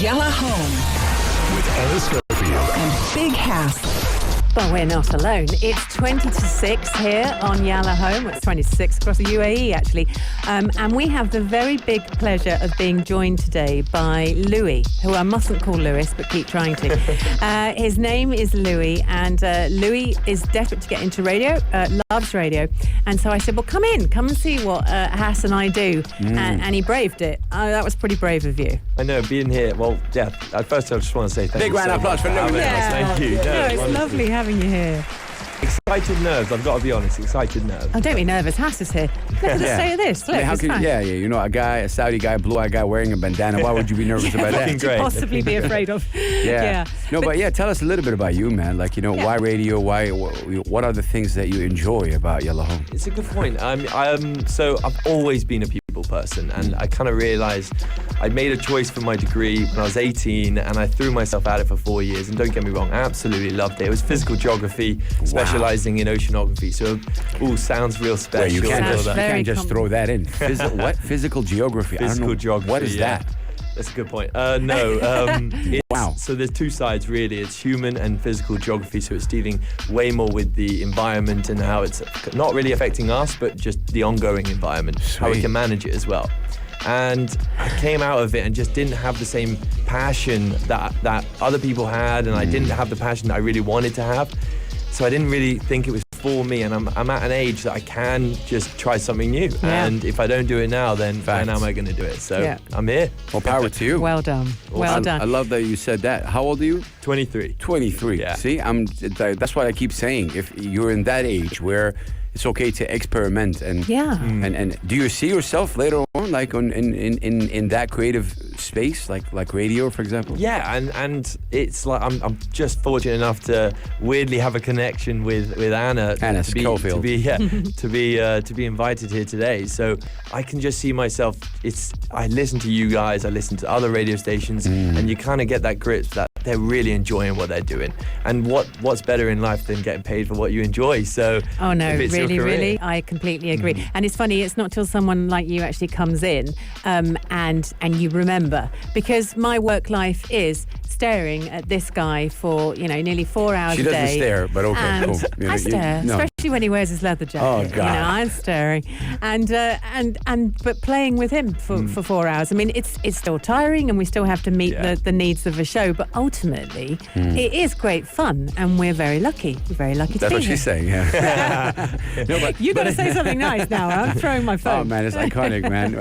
Yellow Home with Anna Schofield and Big House. But we're not alone. It's 20 to 6 here on Yalla Home. It's 26 across the UAE, actually. And we have the very big pleasure of being joined today by Louis, who I mustn't call Lewis, but keep trying to. His name is Louis, and Louis is desperate to get into radio, loves radio. And so I said, well, come and see what Hass and I do. And he braved it. That was pretty brave of you. I know, being here, well, yeah, at first I just want to say thank you. Big round of applause for Louis. Thank you. No, it's lovely having you here. Excited nerves, I've got to be honest, excited nerves. Oh, don't be nervous. Hass is here. Look at the state of this. Look, it's fine. You know, a Saudi guy, blue-eyed guy wearing a bandana. Why would you be nervous about that? What could you possibly be afraid of? Yeah. No, but tell us a little bit about you, man. Like, you know, why radio? What are the things that you enjoy about Yellow Home? It's a good point. So I've always been a people person, and I kind of realised I made a choice for my degree when I was 18, and I threw myself at it for 4 years. And don't get me wrong, I absolutely loved it. It was physical geography, specialising in oceanography. So it all sounds real special. Wait, you can't just throw that in. What? Physical geography? Physical geography. What is that? That's a good point. Wow. So there's two sides, really. It's human and physical geography. So it's dealing way more with the environment and how it's not really affecting us, but just the ongoing environment, how we can manage it as well. And I came out of it and just didn't have the same passion that other people had, and I didn't have the passion that I really wanted to have. So I didn't really think it was for me, and I'm at an age that I can just try something new. Yeah. And if I don't do it now, then when am I going to do it? So I'm here. Well, power to you. Well done. Well done. I love that you said that. How old are you? 23. 23. Yeah. See, that's what I keep saying. If you're in that age where it's okay to experiment and do you see yourself later on like in that creative space like radio, for example? Yeah, and it's like I'm just fortunate enough to weirdly have a connection with Anna Schofield to be invited here today. So I can just see myself. I listen to you guys, I listen to other radio stations, and you kind of get that grip that they're really enjoying what they're doing. And what's better in life than getting paid for what you enjoy? So oh no, really, I completely agree. And it's funny, it's not till someone like you actually comes in and you remember, because my work life is staring at this guy for nearly 4 hours a day. She doesn't stare, but okay, and cool. I stare, especially when he wears his leather jacket. Oh God, I'm staring, but playing with him for 4 hours. I mean, it's still tiring, and we still have to meet the needs of a show. But ultimately, it is great fun, and we're very lucky. We're very lucky to be here. That's what she's saying. Yeah. No, you got to say something nice now. I'm throwing my phone. Oh man, it's iconic, man.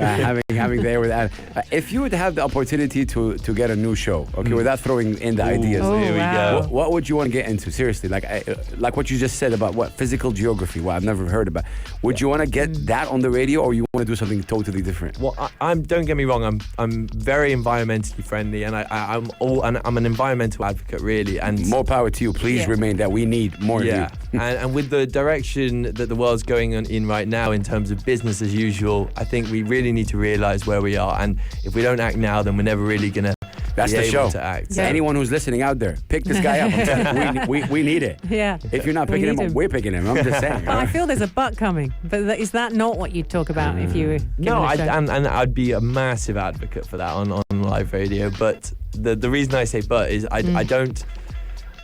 Having there with Anna. If you would have the opportunity to get a new show, okay, without throwing in the ideas, here we go. What would you want to get into? Seriously, like what you just said about what physical geography. What I've never heard about. Would you want to get that on the radio, or you want to do something totally different? Well, don't get me wrong. I'm very environmentally friendly, and I'm an environmental advocate, really. And more power to you. Please remain that. We need more of you. and with the direction that the world's going in right now in terms of business as usual, I think we really need to realise where we are. And if we don't act now, then we're never really gonna. That's the show. To act. Yeah. Anyone who's listening out there, pick this guy up. I'm telling you, we need it. Yeah. If you're not picking him up, we're picking him. I'm just saying. But I feel there's a but coming. But is that not what you'd talk about if you were given a show? And I'd be a massive advocate for that on live radio. But the reason I say but is I don't.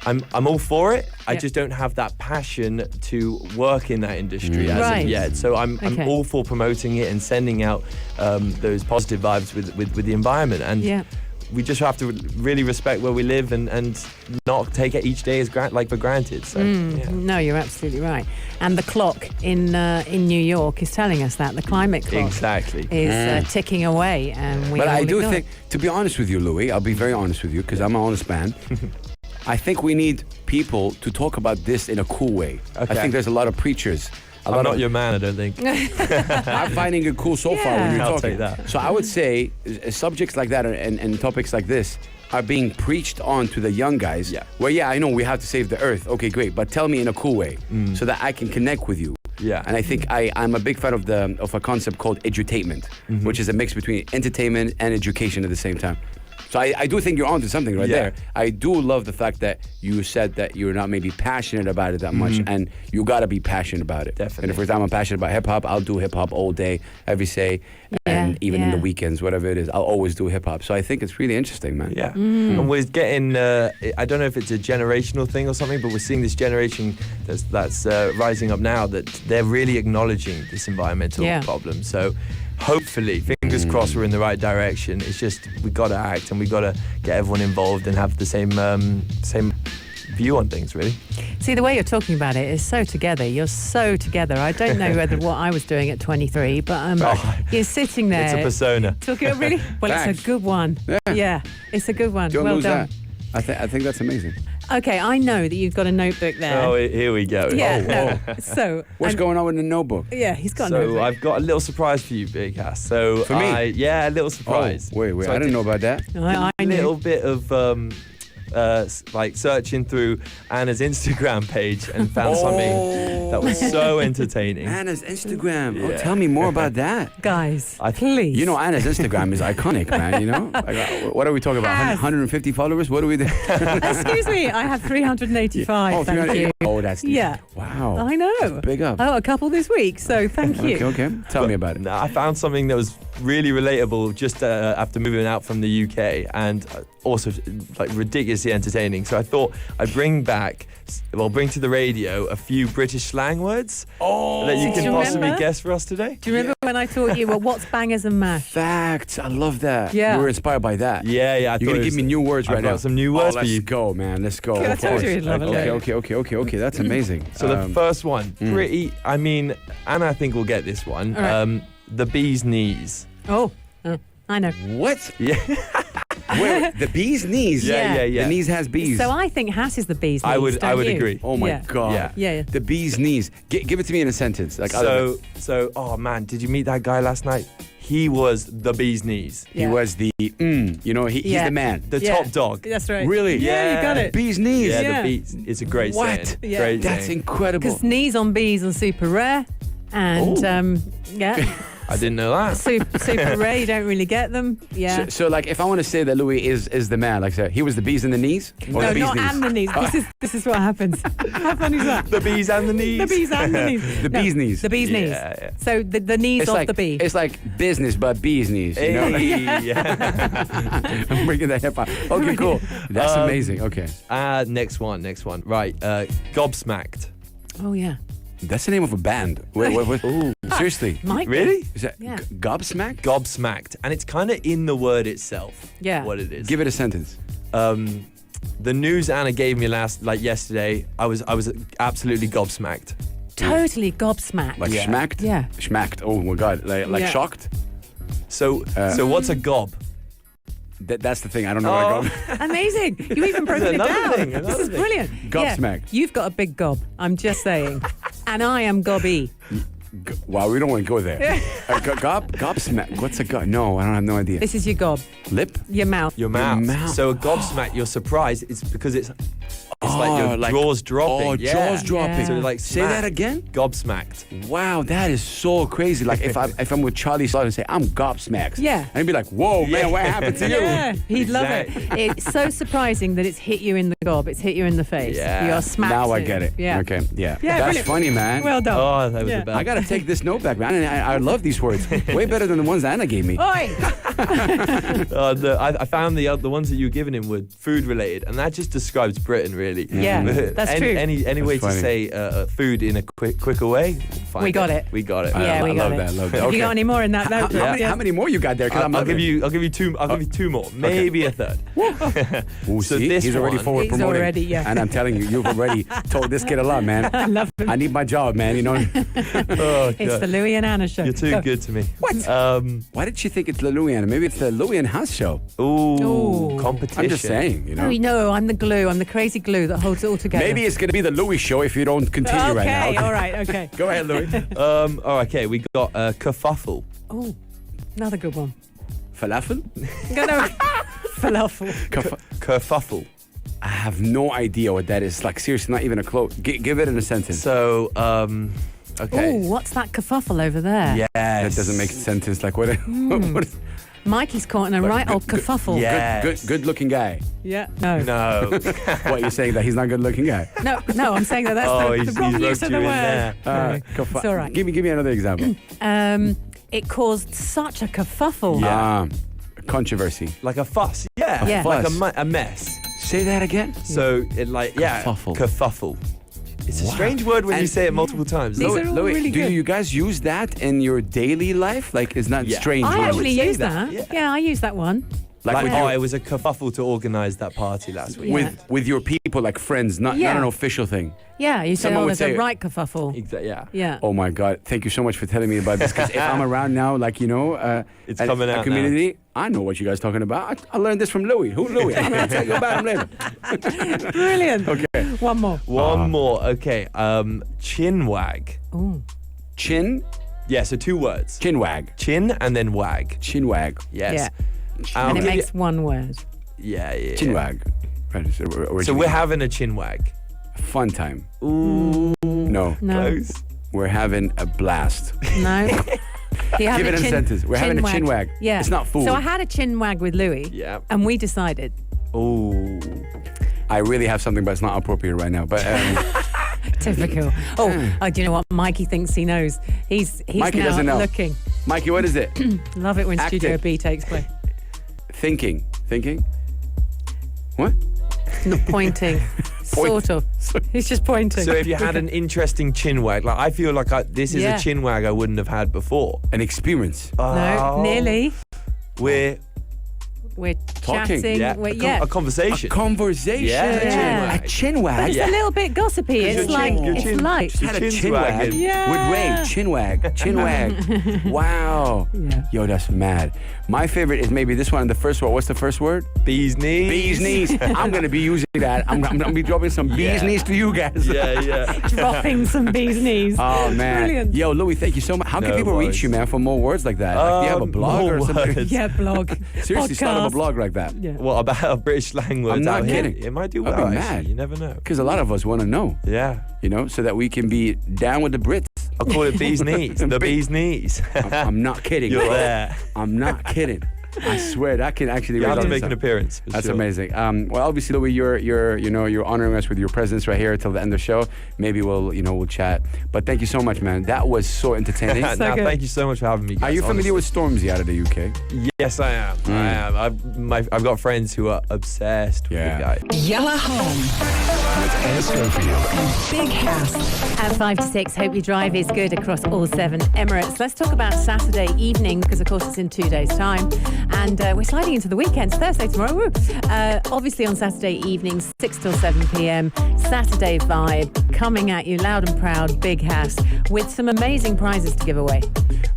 I'm all for it. I just don't have that passion to work in that industry as of yet. So I'm all for promoting it and sending out those positive vibes with the environment. And we just have to really respect where we live and not take it each day as for granted. So no, you're absolutely right. And the clock in New York is telling us that the climate clock is ticking away. And but I do think, to be honest with you, Louis, I'll be very honest with you because I'm an honest man. I think we need people to talk about this in a cool way. Okay. I think there's a lot of preachers. I'm not your man, I don't think. I'm finding it cool so far when you're I'll talking. Take that. So I would say subjects like that and topics like this are being preached on to the young guys. Yeah. Where, I know we have to save the earth. Okay, great. But tell me in a cool way so that I can connect with you. Yeah. And I think I'm a big fan of a concept called edutainment, which is a mix between entertainment and education at the same time. So I do think you're onto something right there. I do love the fact that you said that you're not maybe passionate about it that much, and you got to be passionate about it. Definitely. And if for example I'm passionate about hip-hop, I'll do hip-hop all day, every day. And and even in the yeah. weekends, whatever it is, I'll always do hip hop. So I think it's really interesting, man. Yeah, and we're getting. I don't know if it's a generational thing or something, but we're seeing this generation that's rising up now that they're really acknowledging this environmental problem. So hopefully, fingers crossed, we're in the right direction. It's just we got to act and we got to get everyone involved and have the same view on things, really. See, the way you're talking about it is so together. You're so together. I don't know whether what I was doing at 23, but you're sitting there. It's a persona. Talking really well. It's Thanks. a good one. Yeah. It's a good one. Don't well lose done. that. I think that's amazing. Okay, I know that you've got a notebook there. Oh, here we go. Yeah. No. So What's going on with the notebook? Yeah, he's got a So notebook. I've got a little surprise for you, Big Ass. So For me? yeah, a little surprise. Oh, wait. So I didn't know about that. I a knew. little bit of like searching through Anna's Instagram page and found something that was so entertaining. Anna's Instagram. Oh, Yeah. tell me more about that. Guys, I- please. You know, Anna's Instagram is iconic, man. You know, like, what are we talking about? Yes. 150 followers? What do we do? Excuse me, I have 385. Oh, thank 300 you. Oh, that's decent. Yeah. Wow. I know. Big up. Oh, a couple this week, so thank you. Okay. Tell me about it. No, I found something that was really relatable just after moving out from the UK and also like ridiculously entertaining. So I thought I'd bring to the radio a few British slang words that you Do can you possibly remember? guess for us today. Do you remember when I taught you, well, what's bangers and mash? Facts. I love that. Yeah. We were inspired by that. Yeah. I You're thought going it to give was- me new words I've right got now. some new words for let's you. go, man. Let's go. I Of told course. you you'd love it. Okay. That's amazing. So the first one, pretty. I mean, Anna, I think will get this one. All right. The bee's knees. Oh, I know. What? Yeah. Wait, the bee's knees? Yeah. The knees has bees. So I think Hass is the bee's knees. I would don't you? agree. Oh my Yeah. God. Yeah. The bee's knees. Give it to me in a sentence. Like Oh man, did you meet that guy last night? He was the bee's knees. he was the he's Yeah. the man. The Yeah. top dog. That's right. Really? Yeah, you got it. Bee's knees. Yeah, Yeah. the bees. It's a great What? saying. Yeah. Great That's saying. incredible. Because knees on bees are super rare. And, I didn't know that. super rare. You don't really get them. Yeah. So like if I want to say that Louis is the man, like say he was the bees in the knees? Or No, the bee's not knees? and the knees. This is what happens. How funny is that? The bees and the knees. The bees and the knees. The bee's knees. The bees' knees. Yeah. So the knees It's of like the bee. it's like business but bees knees. You know? Hey, yeah. I'm bringing that hip hop. Okay, cool. That's amazing. Okay. Next one. Right. Gobsmacked. Oh yeah. That's the name of a band. Wait. Seriously. Might be. Really? Is that Yeah. gobsmack? Gobsmacked. And it's kind of in the word itself. Yeah. What it is. Give it a sentence. The news Anna gave me yesterday, I was absolutely gobsmacked. Totally gobsmacked. Like Yeah. schmacked? Yeah. Schmacked. Oh my God. Like Yeah. shocked? So what's a gob? That's the thing. I don't know what I got. Amazing. You even broken it Another down. thing, This another is thing. brilliant. Gobsmacked. Yeah, you've got a big gob. I'm just saying. And I am gobby. Wow, we don't want to go there. Gobsmack. What's a gob? No, I don't have no idea. This is your gob. Lip? Your mouth. Your mouth. mouth. So a gobsmack, you're surprised. It's because it's like your like- jaws dropping. Oh, Yeah. jaws dropping. Yeah. So like Say that smacked. again? Gobsmacked. Wow, that is so crazy. Like if I'm with Charlie Slaughter and say I'm gobsmacked. Yeah. And he'd be like, whoa, man, what happened to you? Yeah, he'd love it. It's so surprising that it's hit you in the gob. It's hit you in the face. Yeah. You're smacked. Now I in. get it. Yeah. Okay. Yeah. Yeah, That's brilliant. funny, man. Well done. Oh, that was Yeah. the best. I gotta take this note back, man. And I love these words. Way better than the ones that Anna gave me. Oi! I found the ones that you were giving him were food related, and that just describes Britain, really. Yeah, that's any, true. Any way funny. to say food in a quicker way? Find We got it. We got it. Yeah, we I got love it. that. Love that. Have Okay. you got any more in that notebook? How many more you got there? 'Cause I'm I'll loving give it. you two. I'll give you two more, maybe a third. Ooh, So see? this He's already one- forward He's promoting. already, yeah. And I'm telling you, you've already told this kid a lot, man. I love him. I need my job, man. You know. Oh, It's God. the Louis and Anna show. You're too Go. good to me. What? Why did she think it's the Louis and maybe it's the Louis and House show? Ooh. Competition. I'm just saying, you know. Oh, no, I'm the glue. I'm the crazy glue that holds it all together. Maybe it's gonna be the Louis show if you don't continue Okay, right now. all right, okay. Go ahead, Louis. Oh, okay. We got kerfuffle. Oh, another good one. Falafel? No, falafel. Kerfuffle. I have no idea what that is. Like seriously, not even a clue. Give it in a sentence. So, okay. Oh, what's that kerfuffle over there? Yes. That doesn't make sense. Like what? what is, Mikey's caught in a right old kerfuffle. Yeah. good looking guy. Yeah. No. No. What you're saying that he's not good looking guy? No, I'm saying that that's Oh, the he's wrong roped use of you the in word. there. Sorry. It's all right. Give me another example. it caused such a kerfuffle. Yeah. Controversy. Like a fuss. Yeah. Yeah. Like fuss. a mess. Say that again. So it Kerfuffle. kerfuffle. It's a Wow. strange word when you And- say it multiple times. These Louis, are all Louis, really do good. you guys use that in your daily life? Like, it's not Yeah. strange. I when you- actually say use that, that. yeah. I use that one. like with, your, it was a kerfuffle to organise that party last week. Yeah. with your people, like friends, not Yeah. an official thing. Yeah, you say, Someone oh, would there's a say- right kerfuffle. Yeah. Yeah. Oh my God! Thank you so much for telling me about this. Because if I'm around now, like It's at coming a out community, I know what you guys talking about. I learned this from Louis. Who Louis? I'm gonna tell you about him later. Brilliant. Okay. One more. One more. Okay. Chin wag. Ooh. Chin, Yeah, so 2 words. chin wag, Chin and then wag. chin wag, Yes. Yeah. I'll And it give you- makes one word. Yeah. chin wag. Right, so So originally- we're having a chin wag. fun time. Ooh. No, No. Close. we're having a blast. No. You have Give it a sentence. We're having a chin wag. Yeah. It's not food. So I had a chin wag with Louis. Yeah. And we decided. Ooh. I really have something, but it's not appropriate right now. But Typical. Oh, do you know what? Mikey thinks he knows. He's Mikey now doesn't know. looking. Mikey, what is it? Love it when Acting. Studio B takes place. Thinking. What? Not pointing. Sort of. He's just pointing. So if you had an interesting chin wag, like I feel like this is Yeah. a chin wag I wouldn't have had before. An experience. No, Oh. nearly. We're We're Talking. chatting. yeah, We're, a conversation. Conversation. Yeah. A chin wag. But it's Yeah. a little bit gossipy. Your It's chin- like, your it's chin- light. Just had a Chin's chin wag. wagging. Yeah. With Ray, chin wag, chin wag. Wow. Yeah. Yo, that's mad. My favorite is maybe this one, the first word. What's the first word? Bee's knees. Bee's knees. I'm going to be using that. I'm going to be dropping some bee's Yeah. knees to you guys. Yeah. Dropping some bee's knees. Oh, man. Brilliant. Yo, Louis, thank you so much. How can No people reach worries. you, man, for more words like that? Like, do you have a blog more or something? words. Yeah, blog. Seriously, start up a Podcast. blog like that. Yeah. What about British slang words I'm not out here? kidding. It might do I'd well, be actually. mad. You never know. Because a lot of us want to know, Yeah. so that we can be down with the Brits. I'll call it bee's knees. The bee's knees. I'm not kidding. You're there. I'm not kidding. I swear that can actually. You have raise to up make stuff. an appearance. for That's sure. amazing. Well, obviously, Louis, you're honoring us with your presence right here till the end of the show. Maybe we'll chat. But thank you so much, man. That was so entertaining. So Nah, good. thank you so much for having me. Are Guys, you familiar honestly. with Stormzy out of the UK? Yes, I am. I am. I've got friends who are obsessed with Yeah. the guy. Yellow Home With Anna Schofield. and Big House. At 5 to 6, hope your drive is good across all 7 Emirates. Let's talk about Saturday evening, because of course it's in 2 days' time. And we're sliding into the weekend. It's Thursday tomorrow. Woo. Obviously on Saturday evening, 6 till 7 p.m. Saturday vibe coming at you loud and proud, Big House, with some amazing prizes to give away.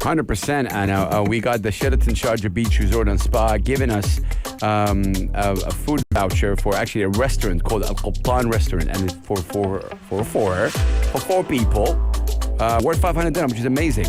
100%, Anna. We got the Sheraton Sharjah Beach Resort and Spa giving us a food voucher for actually a restaurant called Al Qattan Restaurant, and it's for four people, worth 500 dirham, which is amazing.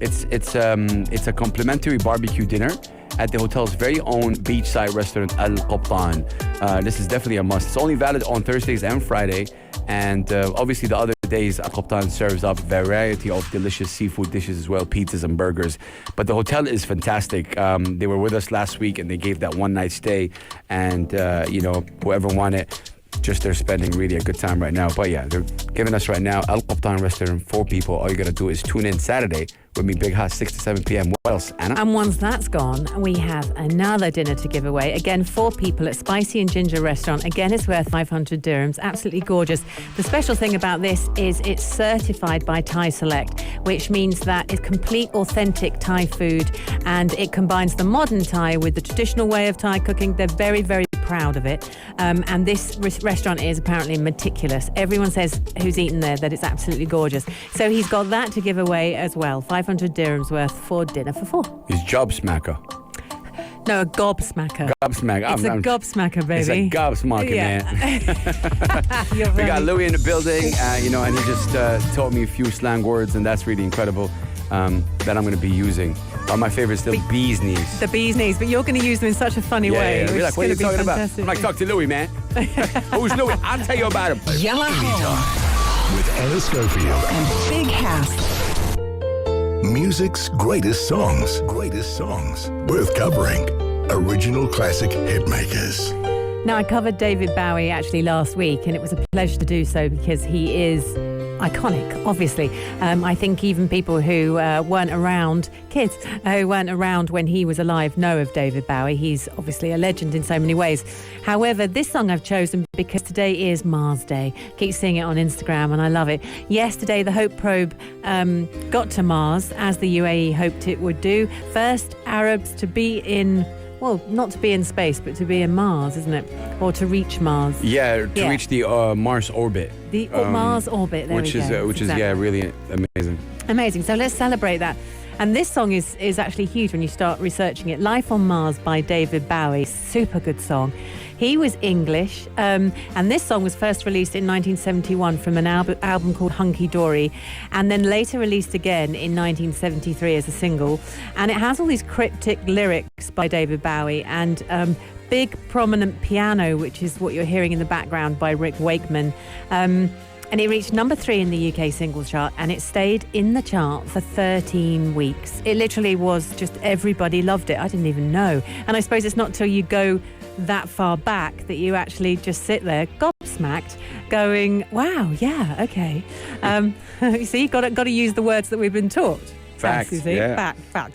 It's a complimentary barbecue dinner at the hotel's very own beachside restaurant, Al Qattan. This is definitely a must. It's only valid on Thursdays and Friday, and obviously the other days Al Qattan serves up variety of delicious seafood dishes as well, pizzas and burgers. But the hotel is fantastic. They were with us last week and they gave that one night stay, and whoever won it, just they're spending really a good time right now. But yeah, they're giving us right now Al Qattan Restaurant, 4 people. All you gotta do is tune in Saturday with me, Big House, 6 to 7 p.m. What else, Anna? And once that's gone, we have another dinner to give away. Again, 4 people at Spicy and Ginger Restaurant. Again, it's worth 500 dirhams. Absolutely gorgeous. The special thing about this is it's certified by Thai Select, which means that it's complete, authentic Thai food, and it combines the modern Thai with the traditional way of Thai cooking. They're very, very proud of it. And this restaurant is apparently meticulous. Everyone says who's eaten there that it's absolutely gorgeous. So he's got that to give away as well. 500 dirhams worth for dinner for 4. It's Job Smacker. No, a gobsmacker. Gobsmacker. It's a gobsmacker, baby. It's a gobsmacker, man. You're We got funny. Louis in the building, and he just taught me a few slang words, and that's really incredible, that I'm going to be using. My favorite is the bee's knees. The bee's knees, but you're going to use them in such a funny way. Be which like, is what are you gonna be talking about? fantastic. I'm like, talk to Louis, man. Who's Louis? I'll tell you about him. Yellow Home With Anna Schofield. and Big House. Music's greatest songs. Greatest songs. Worth covering. Original classic hitmakers. Now, I covered David Bowie actually last week, and it was a pleasure to do so because he is iconic, obviously. I think even people who weren't around, kids who weren't around when he was alive, know of David Bowie. He's obviously a legend in so many ways. However, this song I've chosen because today is Mars Day. Keep seeing it on Instagram and I love it. Yesterday, the Hope probe got to Mars, as the UAE hoped it would do. First Arabs to be in... Well, not to be in space, but to be in Mars, isn't it? Or to reach Mars. Yeah, to reach the Mars orbit. The Mars orbit, there which we go. Which is really amazing. Amazing. So let's celebrate that. And this song is actually huge when you start researching it. Life on Mars by David Bowie. Super good song. He was English, and this song was first released in 1971 from an album called Hunky Dory, and then later released again in 1973 as a single. And it has all these cryptic lyrics by David Bowie and big prominent piano, which is what you're hearing in the background, by Rick Wakeman. And it reached number 3 in the UK singles chart, and it stayed in the chart for 13 weeks. It literally was just, everybody loved it. I didn't even know. And I suppose it's not till you go that far back that you actually just sit there gobsmacked going, wow, yeah, okay. You see, got to use the words that we've been taught. Fact, yeah. Fact.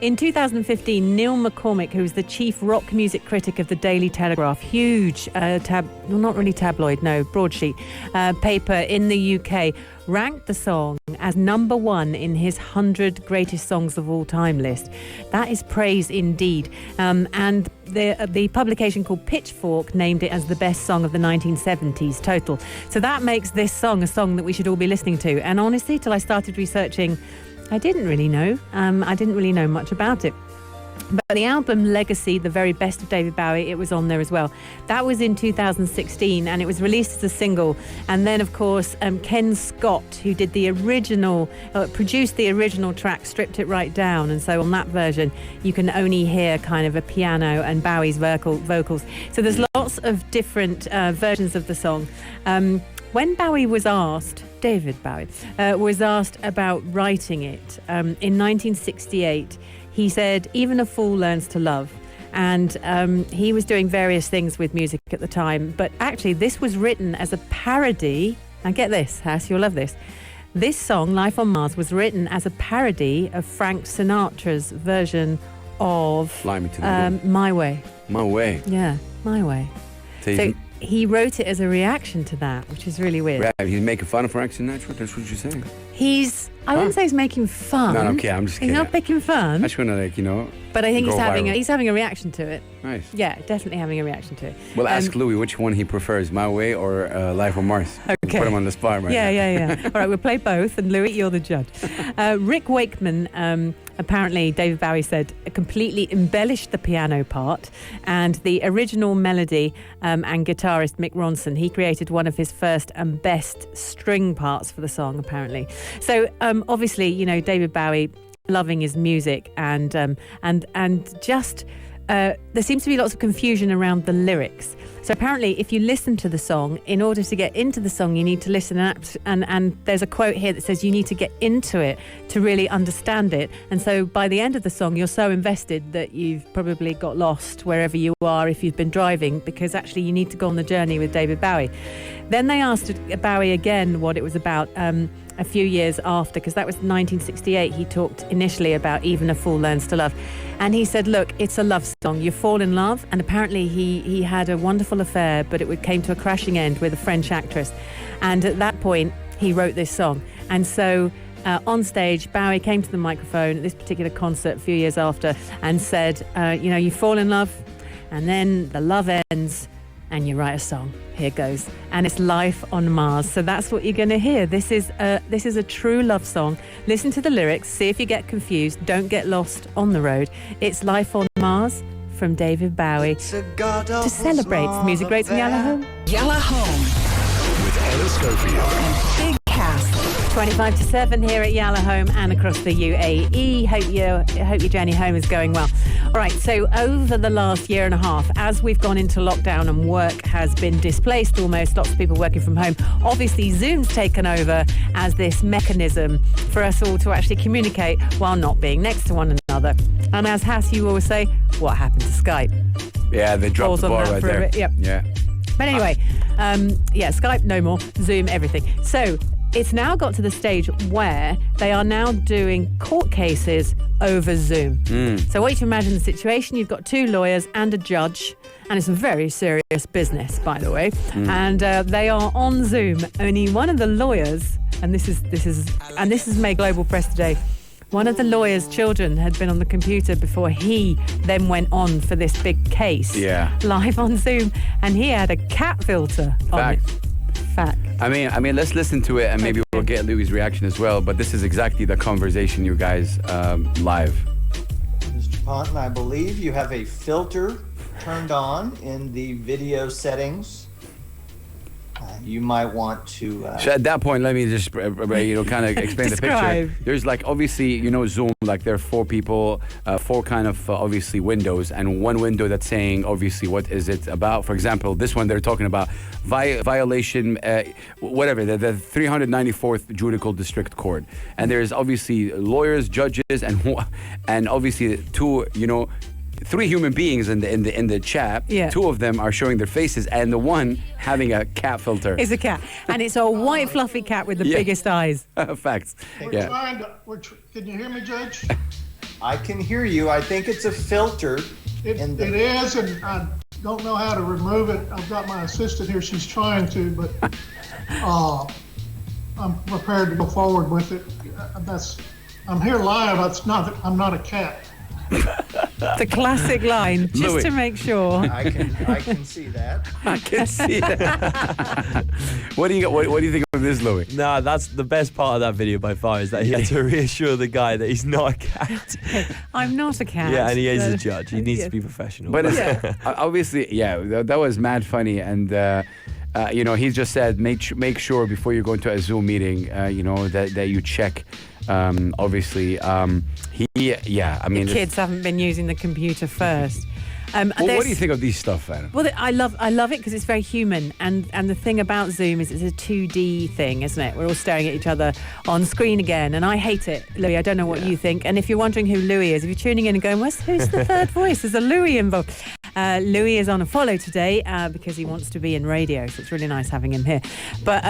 In 2015, Neil McCormick, who was the chief rock music critic of the Daily Telegraph, huge not really tabloid, no, broadsheet paper in the UK, ranked the song as number 1 in his 100 greatest songs of all time list. That is praise indeed. And the publication called Pitchfork named it as the best song of the 1970s total. So that makes this song a song that we should all be listening to. And honestly, till I started researching, I didn't really know. I didn't really know much about it. But the album Legacy, the very best of David Bowie, it was on there as well. That was in 2016 and it was released as a single. And then, of course, Ken Scott, who did the original, produced the original track, stripped it right down. And so on that version, you can only hear kind of a piano and Bowie's vocals. So there's lots of different versions of the song. When Bowie was asked, David Bowie, was asked about writing it in 1968, he said, even a fool learns to love. And he was doing various things with music at the time. But actually, this was written as a parody. Now get this, Hass, you'll love this. This song, Life on Mars, was written as a parody of Frank Sinatra's version of Fly Me to the Moon. My Way. My Way. Yeah, My Way. So he wrote it as a reaction to that, which is really weird. Right, he's making fun of Frank Sinatra? That's what you're saying? I wouldn't say he's making fun. No, okay, I'm just kidding. He's not picking fun. I just want to, But I think go he's having a reaction to it. Nice. Yeah, definitely having a reaction to it. Well, ask Louis which one he prefers, My Way or Life on Mars. Okay. Put him on the spot right now. Yeah. All right, we'll play both, and Louis, you're the judge. Rick Wakeman, apparently, David Bowie said, completely embellished the piano part, and the original melody and guitarist Mick Ronson, he created one of his first and best string parts for the song, apparently. So, obviously, David Bowie loving his music and just there seems to be lots of confusion around the lyrics. So apparently, if you listen to the song, in order to get into the song, you need to listen and there's a quote here that says you need to get into it to really understand it. And so by the end of the song, you're so invested that you've probably got lost wherever you are if you've been driving, because actually you need to go on the journey with David Bowie. Then they asked Bowie again what it was about a few years after, because that was 1968. He talked initially about Even a Fool Learns to Love. And he said, look, it's a love song. You fall in love. And apparently he had a wonderful affair, but it came to a crashing end with a French actress. And at that point, he wrote this song. And so on stage, Bowie came to the microphone at this particular concert a few years after and said, you fall in love and then the love ends and you write a song. Here goes. And it's Life on Mars. So that's what you're going to hear. This is a true love song. Listen to the lyrics. See if you get confused. Don't get lost on the road. It's Life on Mars from David Bowie to celebrate the music greats in Yellow Home. Yellow Home With Anna Schofield. Big Cast. 25 to 7 here at Yalla Home and across the UAE. Hope your journey home is going well. All right, so over the last year and a half, as we've gone into lockdown and work has been displaced almost, lots of people working from home, obviously Zoom's taken over as this mechanism for us all to actually communicate while not being next to one another. And as Hass, you always say, what happened to Skype? Yeah, they dropped Pause the on ball that right for a there. bit, yep. Yeah. But anyway, Skype no more, Zoom everything. So it's now got to the stage where they are now doing court cases over Zoom. So what you can imagine the situation, you've got 2 lawyers and a judge, and it's a very serious business, by the way. And they are on Zoom. Only one of the lawyers, and this has made global press today. One of the lawyer's children had been on the computer before he then went on for this big case. Yeah. Live on Zoom, and he had a cat filter on it. Fact. I mean, let's listen to it, and maybe we'll get Louis' reaction as well. But this is exactly the conversation, you guys, live. Mr. Ponton, I believe you have a filter turned on in the video settings. You might want to... So at that point, let me just, kind of explain the Describe. picture. There's like, obviously, Zoom, like there are 4 people, 4 kind of, obviously, windows, and one window that's saying, obviously, what is it about? For example, this one, they're talking about violation, whatever, the 394th Judicial District Court. And there's obviously lawyers, judges, and obviously 2, 3 human beings in the chat. Yeah. 2 of them are showing their faces, and the one having a cat filter. It's a cat, and it's a white fluffy cat with the biggest eyes. Facts. We're trying to. Can you hear me, Judge? I can hear you. I think it's a filter. It is, and I don't know how to remove it. I've got my assistant here. She's trying to, but I'm prepared to go forward with it. I'm here live. I'm not a cat. The classic line, just Louis. to make sure. I can see that. I can see that. What do you think of this, Louis? Nah, that's the best part of that video by far, is that he had to reassure the guy that he's not a cat. I'm not a cat. Yeah, and he is So- a judge. He needs to be professional. But obviously, that was mad funny, and he's just said make sure before you go into a Zoom meeting, that you check. Obviously, the kids haven't been using the computer first. Well, what do you think of these stuff, Anna? Well, I love it because it's very human, and the thing about Zoom is it's a 2D thing, isn't it? We're all staring at each other on screen again, and I hate it, Louis. I don't know what you think. And if you're wondering who Louis is, if you're tuning in and going, who's the third voice? There's a Louis involved. Louis is on a follow today because he wants to be in radio, so it's really nice having him here. But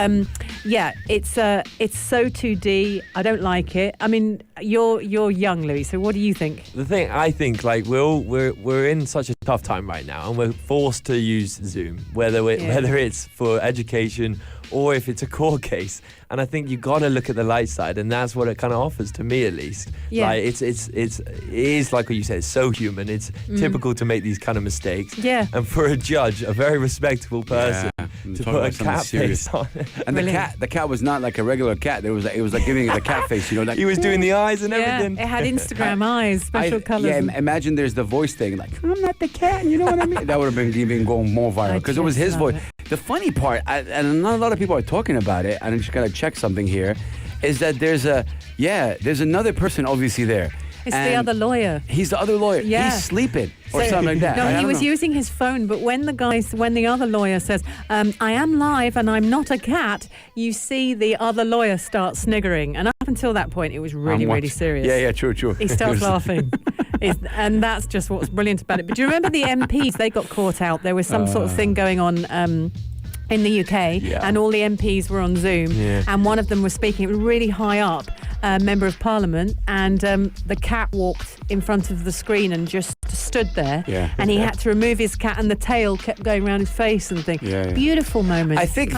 it's so 2D. I don't like it. I mean, you're young, Louis. So what do you think? The thing, I think, like we're in such a tough time right now, and we're forced to use Zoom, whether it's for education or if it's a court case. And I think you got to look at the light side, and that's what it kind of offers, to me at least. Yeah. Like it is like what you said, it's so human. It's typical to make these kind of mistakes. Yeah. And for a judge, a very respectable person, to put a cat face on it. And the cat was not like a regular cat. It was like giving it the cat face, like He was doing the eyes and Yeah, everything. it had Instagram eyes, special colours. Yeah, imagine there's the voice thing, like, I'm not the cat, you know what I mean? That would have been even going more viral, because it was his voice. The funny part, and not a lot of people are talking about it, and I'm just going to check something here, is that there's another person obviously there. It's the other lawyer. He's the other lawyer. Yeah. He's sleeping or something like that. No, I he don't was know. using his phone, but when the other lawyer says, I am live and I'm not a cat, you see the other lawyer start sniggering. And up until that point, it was really serious. Yeah, true. He starts laughing. And that's just what's brilliant about it. But do you remember the MPs? They got caught out. There was some sort of thing going on in the UK, and all the MPs were on Zoom, and one of them was speaking. It was really high up, member of Parliament, and the cat walked in front of the screen and just stood there, and he had to remove his cat, and the tail kept going around his face and things. Beautiful moment. I think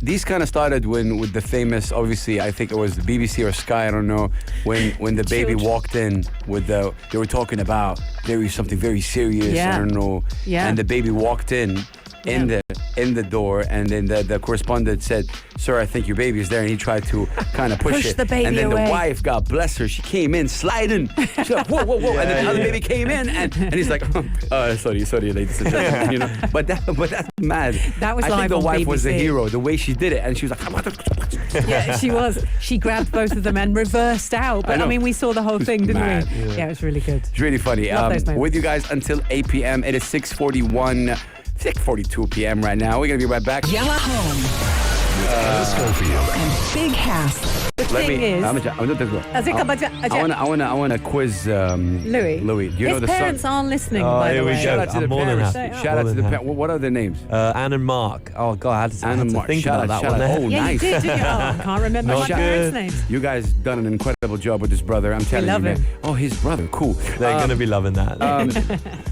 these kind of started with the famous, obviously, I think it was the BBC or Sky, I don't know, when the baby walked in with they were talking about something very serious, I don't know, and the baby walked in the door, and then the correspondent said, "Sir, I think your baby is there," and he tried to kind of push it. The baby and then away. the wife, God bless her, she came in sliding. She's like, whoa, and then the other baby came in, and he's like, sorry, ladies and gentlemen, But that's mad. That was I live think the on wife was the BBC. hero, the way she did it, and she was like, Yeah, she was. She grabbed both of them and reversed out. But I mean, we saw the whole thing, didn't mad. we? Yeah, it was really good. It's really funny. Love those moments. With you guys until 8 p.m. It is 6:42 p.m. right now. We're going to be right back. Yella Home With Anna Schofield and Big House. The thing is, I want to quiz Louis. Louis, do you know His the parents son? aren't listening, Oh, by the here we way. go. Shout out to I'm the more than parents. happy. Shout out to the More than parents. What are their names? Anne and Mark. Oh God, I had to, Anne and to Mark. think Shout about out, that shout one. out. Oh, Yeah, nice. you did, didn't you? Oh, I can't remember Not my good. parents' names. You guys done an incredible job with this brother. I'm telling love you, man. him. Oh, his brother. Cool. They're gonna be loving that.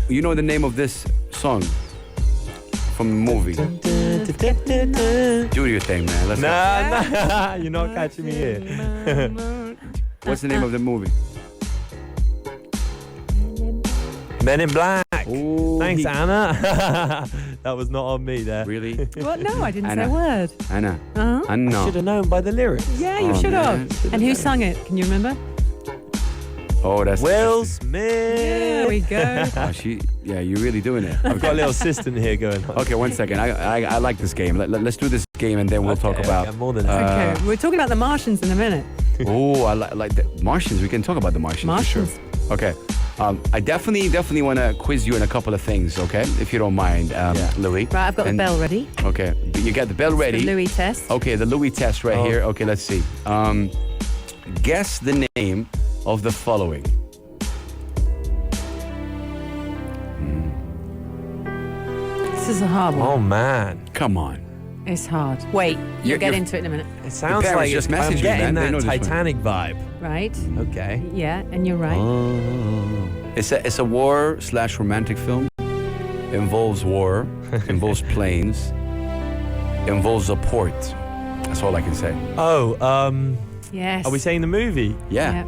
You know the name of this song from the movie? Do your thing, man. Let's go. nah, you're not catching me here. What's the name of the movie? Men in Black. Oh, Thanks, Anna. That was not on me there. Really? What? No, I didn't say Anna. a word. Anna. Uh-huh. Anna. Should have known by the lyrics. Yeah, you Oh, should man. have. And who sung it? Can you remember? Oh, that's Will interesting. There we Smith. go. Oh, you're really doing it. I've got a little assistant here going on. Okay, 1 second. I like this game. Let's do this game and then we'll talk Okay, about. okay, more than happy. Okay, we're talking about the Martians in a minute. Oh, I like the Martians. We can talk about the Martians. Martians. For sure. Okay. I definitely want to quiz you in a couple of things, okay? If you don't mind, Louis. Right, I've got the And- bell ready. Okay, you got the bell ready. The Louis test. Okay, the Louis test right Oh. here. Okay, let's see. Guess the name of the following. This is a hard one. Oh man, Come on. It's hard. Wait, you'll get you're- into it in a minute. it sounds parents like just I'm messaged me, getting man. They know that this one. Titanic vibe. Right? Okay. Yeah, and you're right. It's a war/romantic film. Involves war. Involves planes. Involves a port. That's all I can say. Oh, Yes. are we saying the movie? Yeah.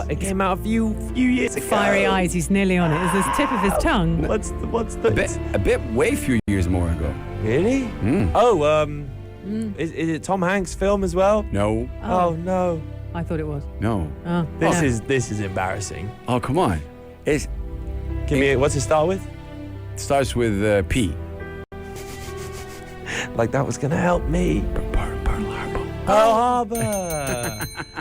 It came out a few years ago. Fiery eyes, he's nearly on it. Is this tip of his tongue? What's the? A bit way few years more ago. Really? Mm. Oh, is it Tom Hanks' film as well? No. Oh no, I thought it was. No. Oh, this yeah. is embarrassing. Oh, come on. It Give me what's it start with? starts with P. Like that was gonna help me. Pearl Harbor. Pearl Harbor.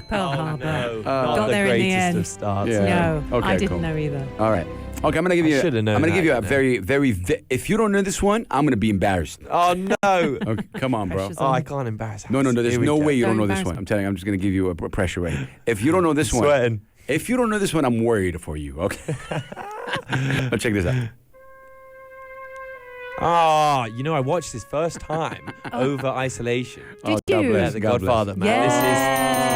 Pearl Oh, Harbor. no. Got Not the there in the greatest end. of starts. Yeah. No, Okay, I didn't cool. know either. All right. Okay, I'm gonna give you. should've known I'm gonna that, give you a you know. very. If you don't know this one, I'm gonna be embarrassed. Oh no. Okay, come on, bro. Pressure's Oh, on. I can't embarrass. No. There's Here we no go. way you don't Don't know this embarrass one. me. I'm telling you. I'm just gonna give you a pressure rate. If you don't know this one, Sweating. if you don't know this one, I'm worried for you. Okay. Now check this out. Oh, I watched this first time over isolation. Did God you? bless. Yeah, The God bless. Godfather, man. Yeah. This is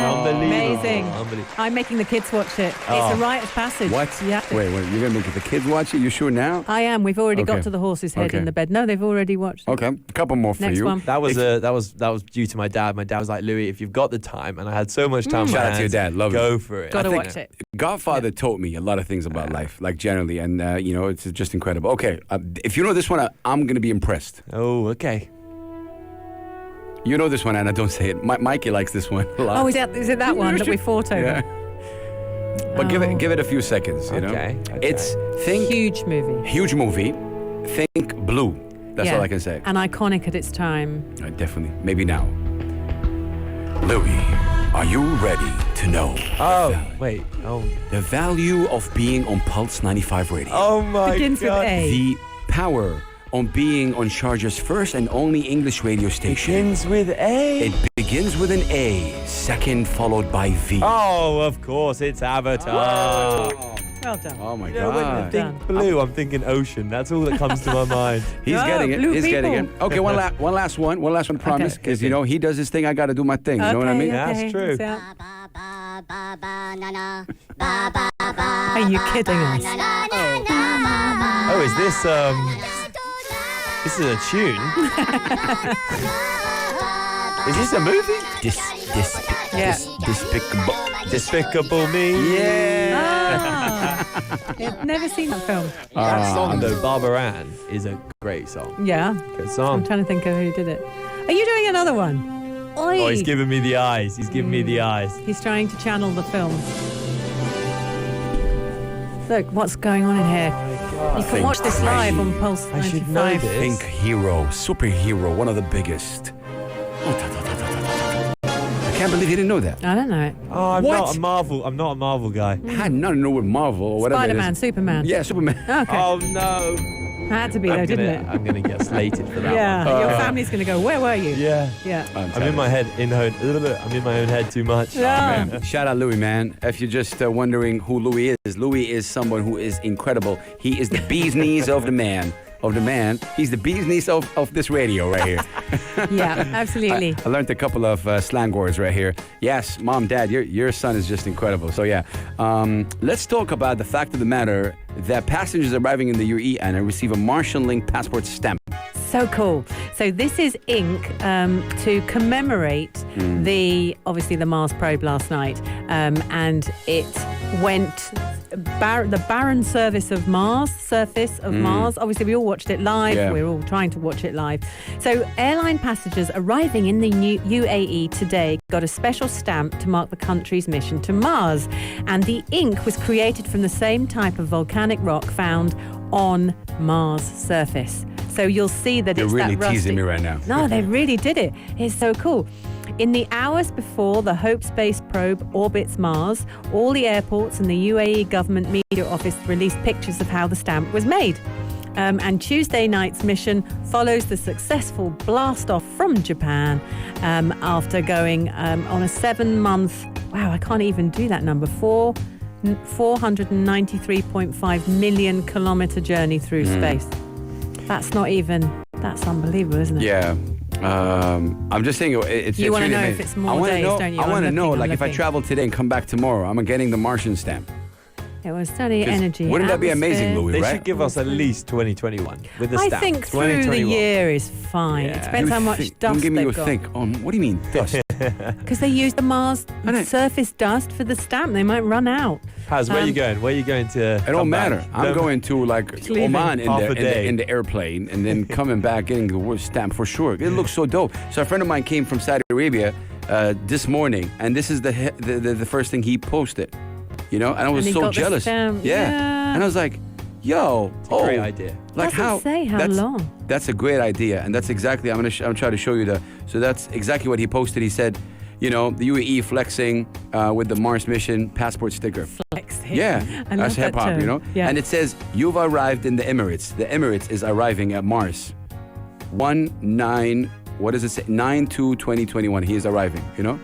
unbelievable. Amazing. Unbelievable. I'm making the kids watch it. It's Oh. a rite of passage. What? Yeah. Wait. You're gonna make the kids watch it? You sure now? I am. We've already Okay. got to the horse's head Okay. in the bed. No, they've already watched it. Okay. A couple more for Next you. one. That was due to my dad. My dad was like, Louis, if you've got the time, and I had so much time. on my Shout out to your hands, dad. Love go it. for it. Gotta I think- watch it. Godfather taught me a lot of things about life, like generally, and it's just incredible. Okay, if you know this one, I'm gonna be impressed. Oh, okay. You know this one, Anna. Don't say it. Mikey likes this one a lot. Oh, is it that one that we fought over? Yeah. But Oh. give it a few seconds. You know, Okay. it's think Huge movie. huge movie. Think Blue. That's Yeah. all I can say. And iconic at its time. Definitely. Maybe now. Louis, are you ready to know Oh, wait. Oh. the value of being on Pulse 95 Radio? Oh my Begins with God. A. The power on being on Charger's first and only English radio station. Begins with A. It begins with an A, second followed by V. Oh, of course, it's Avatar. Well done. Oh my You know, when I God. think blue, I'm thinking ocean. That's all that comes to my mind. He's Oh, getting it. blue He's getting it. people. Okay, one last one, promise. Okay. Because, he does his thing, I got to do my thing. You know what I mean? Yeah. That's true. So- Are you kidding us? Oh, is this This is a tune. Is this a movie? Yeah. Despicable. Despicable Me. Yeah. Ah, I've never seen that film. That song though, Barbara Ann, is a great song. Yeah. Good I'm song. trying to think of who did it. Are you doing another one? Oi. Oh, he's giving me the eyes. He's giving me the eyes. He's trying to channel the film. Look, what's going on in here? You can watch this live on Pulse I 95. should know this. Think hero, superhero, one of the biggest. I can't believe you didn't know that. I don't know it. Oh, I'm What? not a Marvel. I'm not a Marvel guy. Had nothing to do with Marvel or whatever. it is. Spider-Man, Superman. Yeah, Superman. Okay. Oh no. Had to be though, didn't it? I'm gonna get slated for that Yeah, one. your family's going to go, where were you? Yeah. Yeah. I'm in my head, I'm in my own head too much. Yeah. Man, shout out Louis, man. If you're just wondering who Louis is someone who is incredible. He is the bee's knees of the man. He's the bee's knees of this radio right here. Yeah, absolutely. I learned a couple of slang words right here. Yes, mom, dad, your son is just incredible. So yeah, let's talk about the fact of the matter that passengers arriving in the UAE and receive a Martian-linked passport stamp. So cool. So this is ink to commemorate the Mars probe last night, and it went the barren surface of Mars. Obviously, we all watched it live. Yeah. We're all trying to watch it live. So airline passengers arriving in the new UAE today got a special stamp to mark the country's mission to Mars, and the ink was created from the same type of volcanic rock found on Mars' surface. So you'll see that You're it's really that rusty. teasing me right now. No, they really did it. It's so cool. In the hours before the Hope space probe orbits Mars, all the airports and the UAE government media office released pictures of how the stamp was made. And Tuesday night's mission follows the successful blast-off from Japan after going on a 7-month, wow, I can't even do that number, 493.5 million kilometer journey through space. That's unbelievable, isn't it? Yeah. I'm just saying it's You want to really know amazing. if it's more days, don't you? I want to I'm know, looking, like, if I travel today and come back tomorrow, I'm getting the Martian stamp. It was study 'Cause energy. wouldn't that be amazing, atmosphere. Louis, They right? should give us at least 2021 with the I stamp. think through the 2021. year is fine. Yeah. It depends how much Don't dust give me they've your got. think. What do you mean dust? Because they use the Mars I know. surface dust for the stamp. They might run out. Paz, where are you going? Where are you going to? It don't matter. I'm going to leaving. Oman Half a day. in the airplane and then coming back getting the word stamp for sure. It looks so dope. So a friend of mine came from Saudi Arabia this morning, and this is the first thing he posted. You know, and I was And he so got the jealous. stamp. Yeah. And I was like, yo, Great idea. Like Doesn't say how long. That's a great idea, and that's exactly. I'm gonna try to show you the. So that's exactly what he posted. He said, you know, the UAE flexing with the Mars mission passport sticker. Flexing. Yeah, I love that's that hip hop, term. you know. Yeah. And it says you've arrived in the Emirates. The Emirates is arriving at Mars. 19. What does it say? 9/2/2021. He is arriving. You know.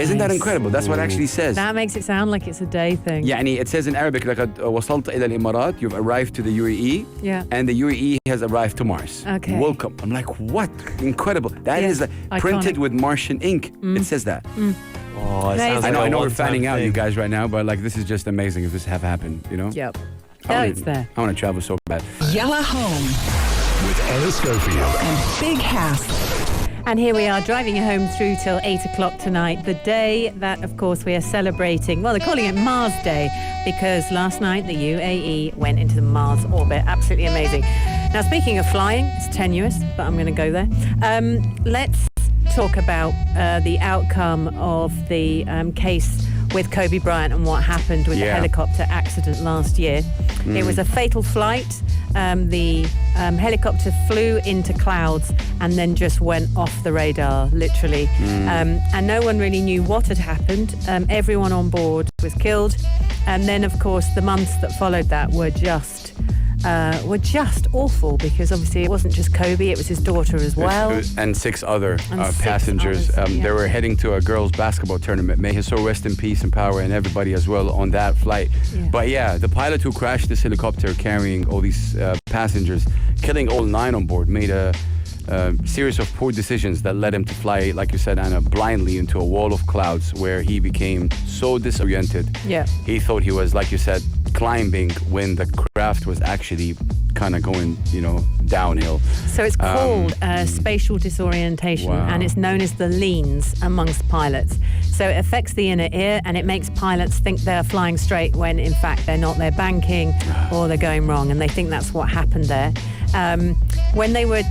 Isn't that Nice. incredible? That's what it actually says. That makes it sound like it's a day thing. يعني it says in Arabic لقد وصلت إلى الإمارات. You've arrived to the UAE. Yeah. And the UAE has arrived to Mars. Okay. Welcome. I'm like, what? Incredible. That Yeah. is printed Iconic. with Martian ink. It says that. Oh, it Amazing. sounds I like know a we're one-time fanning out, thing. you guys, right now, but like this is just amazing if this have happened, you know? Yep. I wanna- It's there. I want to travel so bad. Yalla Home With Anna Schofield. and Big Hass. And here we are driving you home through till 8 o'clock tonight, the day that, of course, we are celebrating. Well, they're calling it Mars Day because last night the UAE went into the Mars orbit. Absolutely amazing. Now, speaking of flying, it's tenuous, but I'm going to go there. Let's talk about the outcome of the case with Kobe Bryant and what happened with the Yeah. helicopter accident last year. It was a fatal flight. The helicopter flew into clouds and then just went off the radar, literally. And no one really knew what had happened. Everyone on board was killed. And then, of course, the months that followed that were just awful because obviously it wasn't just Kobe, it was his daughter as well. And 6 other And 6 passengers. others, yeah. They were heading to a girls' basketball tournament. May his soul rest in peace and power, and everybody as well on that flight. Yeah. But yeah, the pilot who crashed this helicopter carrying all these passengers, killing all 9 on board, made a series of poor decisions that led him to fly, like you said, Anna, blindly into a wall of clouds where he became so disoriented. Yeah. He thought he was, like you said, climbing when the craft was actually kind of going, you know, downhill. So it's called spatial disorientation, Wow. and it's known as the leans amongst pilots. So it affects the inner ear, and it makes pilots think they're flying straight when in fact they're not. They're banking or they're going wrong, and they think that's what happened there. When they were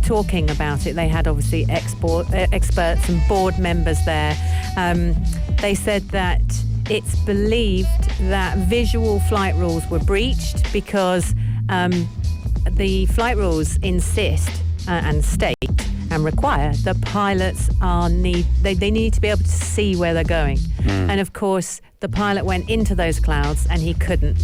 talking about it, they had obviously experts and board members there. They said that it's believed that visual flight rules were breached because the flight rules insist and state and require that pilots they need to be able to see where they're going. And of course, the pilot went into those clouds and he couldn't.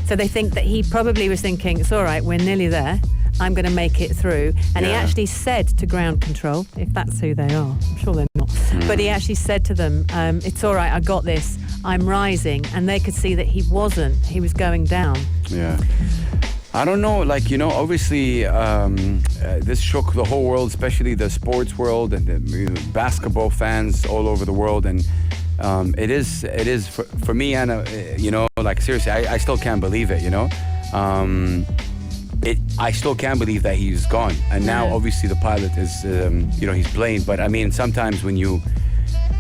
So they think that he probably was thinking, it's all right, we're nearly there. I'm going to make it through. And he actually said to ground control, if that's who they are, I'm sure they're not, but he actually said to them, it's all right, I got this, I'm rising. And they could see that he wasn't, he was going down. Yeah. I don't know, like, you know, obviously this shook the whole world, especially the sports world and the basketball fans all over the world. And it is for me, Anna, you know, like seriously, I still can't believe it, you know. I still can't believe that he's gone. And now obviously the pilot is, you know, he's blamed. But I mean, sometimes when you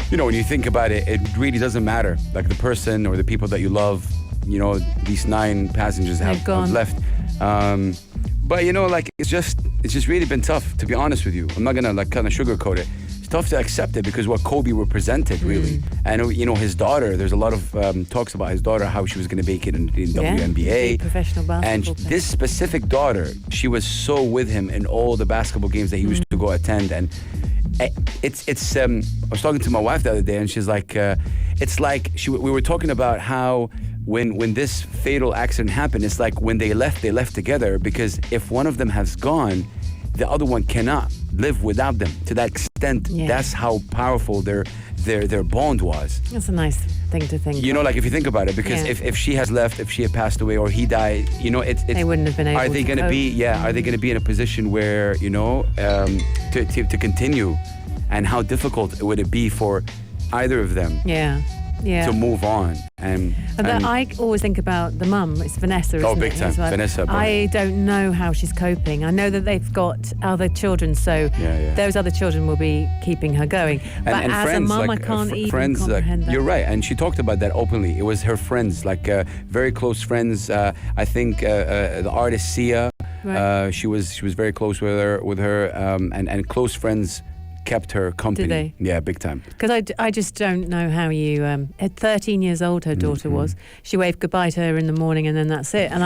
think about it, it really doesn't matter. Like the person or the people that you love, you know, these 9 passengers have left. But you know, like it's just really been tough, to be honest with you. I'm not gonna like kind of sugarcoat it. It's tough to accept it because what Kobe represented, really. And you know, his daughter. There's a lot of talks about his daughter, how she was gonna make it in WNBA, professional basketball. And this specific daughter, she was so with him in all the basketball games that he used to go attend. And it's. I was talking to my wife the other day, and she's like, it's like we were talking about how. When this fatal accident happened, it's like when they left together, because if one of them has gone, the other one cannot live without them to that extent. That's how powerful their bond was. That's a nice thing to think. You know, like if you think about it, because if she has left, if she had passed away or he died, you know, they wouldn't have been able. Are they going to be? Are they going to be in a position where, you know, to continue, and how difficult would it be for either of them? To move on. And I always think about the mum. It's Vanessa, isn't it? Oh, big time. Well. Vanessa. I don't know how she's coping. I know that they've got other children, so those other children will be keeping her going. But and as friends, a mum, like, I can't even friends, comprehend that. You're right, and she talked about that openly. It was her friends, like very close friends. I think the artist Sia, she was very close with her, and close friends kept her company. Did they? Yeah, big time. Because I just don't know how you... at 13 years old, her daughter was. She waved goodbye to her in the morning and then that's it. And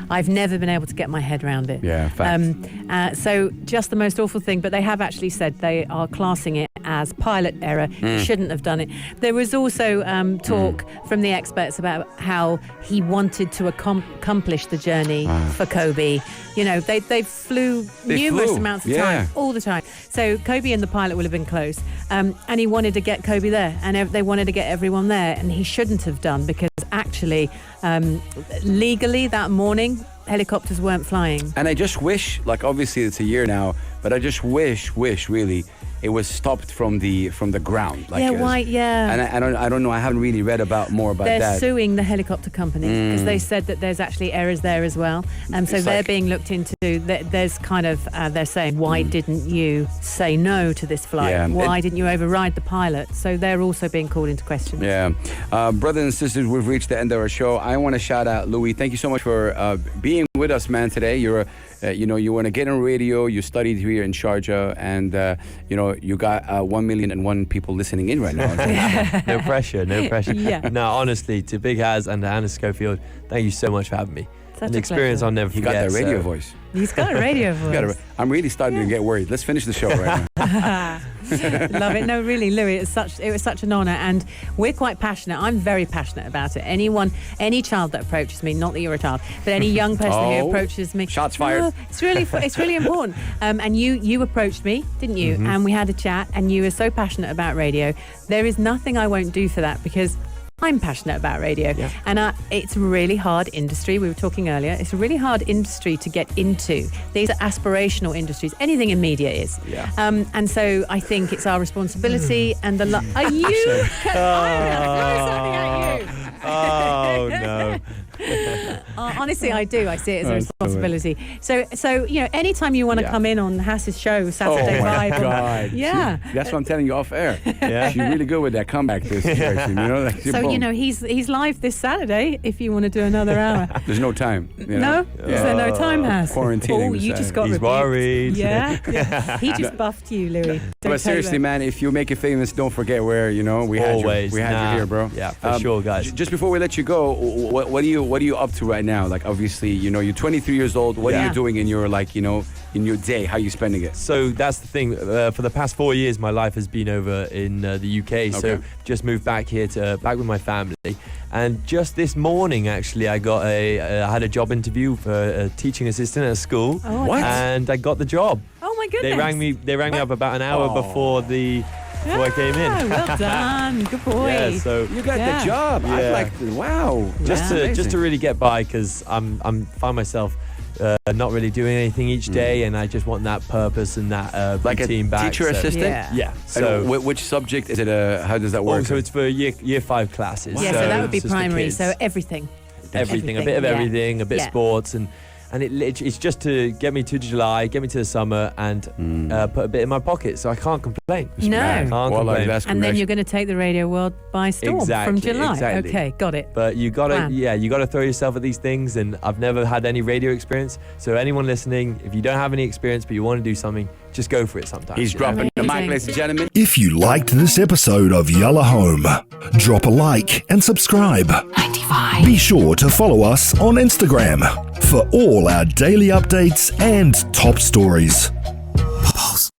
I've never been able to get my head around it. Yeah, fact. So just the most awful thing. But they have actually said they are classing it as pilot error. He shouldn't have done it. There was also talk from the experts about how he wanted to accomplish the journey for Kobe. You know, they flew numerous amounts of time, all the time. So Kobe and the pilot will have been close. And he wanted to get Kobe there. And they wanted to get everyone there. And he shouldn't have done, because actually, legally that morning, helicopters weren't flying. And I just wish, like obviously it's a year now, but I just wish really it was stopped from the ground. Like And I don't know. I haven't really read more about that. They're suing the helicopter companies because they said that there's actually errors there as well. So they're being looked into. There's kind of they're saying, why didn't you say no to this flight? Why didn't you override the pilot? So they're also being called into question. Yeah, brothers and sisters, we've reached the end of our show. I want to shout out Louis. Thank you so much for being with us, man. Today you're you want to get on radio. You studied here in Sharjah, and you got 1,000,001 people listening in right now. No pressure. Yeah. No, honestly, to Big Haz and to Anna Schofield, thank you so much for having me. Such An experience pleasure. I'll never He forget. got that radio voice. He's got a radio voice. I'm really starting to get worried. Let's finish the show right now. Love it. No, really, Louis, it was such an honour, and we're quite passionate. I'm very passionate about it. Any child that approaches me, not that you're a child, but any young person who approaches me, shots fired. It's really important. And you approached me, didn't you? And we had a chat, and you were so passionate about radio. There is nothing I won't do for that, because I'm passionate about radio, and it's a really hard industry. We were talking earlier. It's a really hard industry to get into. These are aspirational industries. Anything in media is. And so I think it's our responsibility and the. Are you? I'm something at you. Oh no. Honestly, I do. I see it as a responsibility. So anytime you want to come in on Hass's show, Saturday Vibe. Oh my God. Yeah. That's what I'm telling you off air. She's really good with that comeback situation, he's live this Saturday if you want to do another hour. There's no time. No? Is there no time, Hass? Quarantining. You just got He's rebuked. worried. Yeah. He just buffed you, Louis. But seriously, man, if you make it famous, don't forget where we had you here, bro. Yeah, for sure, guys. Just before we let you go, what are you up to right now? Like, obviously, you're 23 years old. What are you doing in your, in your day? How are you spending it? So that's the thing. For the past 4 years, my life has been over in the UK. So just moved back here back with my family. And just this morning, actually, I had a job interview for a teaching assistant at a school. Oh, what? And I got the job. Oh my goodness. They rang me up about an hour before I came in. Well done. Good boy. Yeah, so You got the job. Yeah. I'm like, wow. just to really get by, because I'm find myself not really doing anything each day, and I just want that purpose and that like routine a back. teacher assistant. Yeah. So which subject is it? How does that work? So it's for year 5 classes. Yeah, so that would be it's just the primary. kids. So everything. Everything, a bit of everything, a bit of sports, and it's just to get me to July, get me to the summer, and put a bit in my pocket, so I can't complain. No. Can't complain. And then you're going to take the radio world by storm from July. Exactly. Okay, got it. But you gotta throw yourself at these things, and I've never had any radio experience. So anyone listening, if you don't have any experience but you want to do something, just go for it sometimes. He's dropping the mic, Amazing. ladies and gentlemen. If you liked this episode of Yalla Home, drop a like and subscribe. 95. Be sure to follow us on Instagram for all our daily updates and top stories.